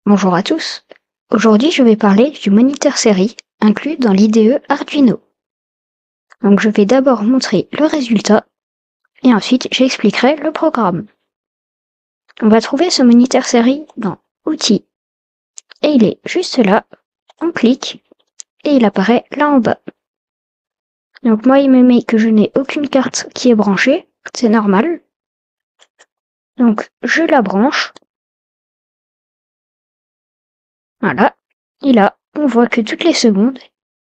Bonjour à tous. Aujourd'hui, je vais parler du moniteur série inclus dans l'IDE Arduino. Donc, je vais d'abord montrer le résultat et ensuite j'expliquerai le programme. On va trouver ce moniteur série dans Outils et il est juste là. On clique et il apparaît là en bas. Donc moi, il me met que je n'ai aucune carte qui est branchée, c'est normal. Donc je la branche. Voilà, et là, on voit que toutes les secondes,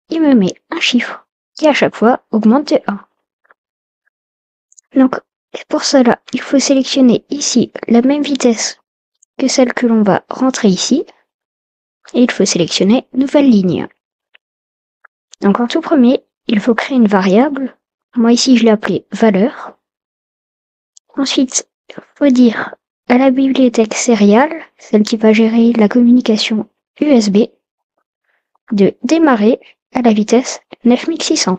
il me met un chiffre qui à chaque fois augmente de 1. Donc pour cela, il faut sélectionner ici la même vitesse que celle que l'on va rentrer ici, et il faut sélectionner Nouvelle ligne. Donc en tout premier, il faut créer une variable. Moi ici, je l'ai appelée valeur. Ensuite, il faut dire à la bibliothèque Serial, celle qui va gérer la communication USB, de démarrer à la vitesse 9600.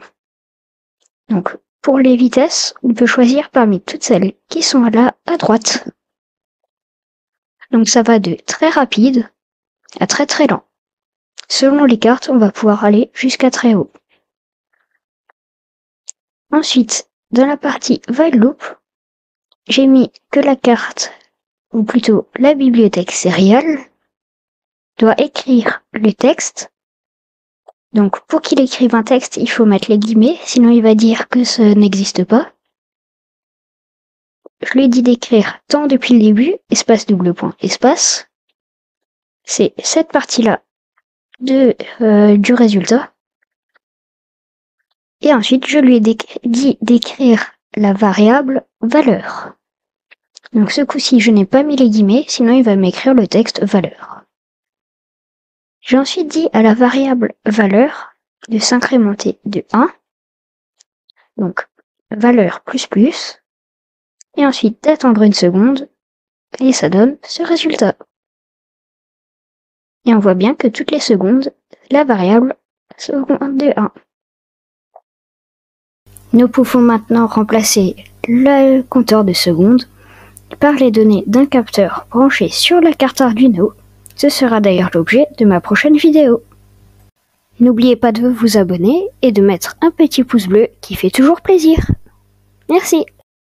Donc, pour les vitesses, on peut choisir parmi toutes celles qui sont là à droite. Donc ça va de très rapide à très très lent. Selon les cartes, on va pouvoir aller jusqu'à très haut. Ensuite, dans la partie while loop, j'ai mis que la carte, ou plutôt la bibliothèque Serial, doit écrire le texte. Donc pour qu'il écrive un texte, il faut mettre les guillemets, sinon il va dire que ça n'existe pas. Je lui ai dit d'écrire temps depuis le début, espace double point, espace. C'est cette partie-là du résultat. Et ensuite, je lui ai dit d'écrire la variable valeur. Donc ce coup-ci, je n'ai pas mis les guillemets, sinon il va m'écrire le texte valeur. J'ai ensuite dit à la variable valeur de s'incrémenter de 1. Donc valeur plus plus. Et ensuite d'attendre une seconde. Et ça donne ce résultat. Et on voit bien que toutes les secondes, la variable s'augmente de 1. Nous pouvons maintenant remplacer le compteur de secondes par les données d'un capteur branché sur la carte Arduino. Ce sera d'ailleurs l'objet de ma prochaine vidéo. N'oubliez pas de vous abonner et de mettre un petit pouce bleu qui fait toujours plaisir. Merci.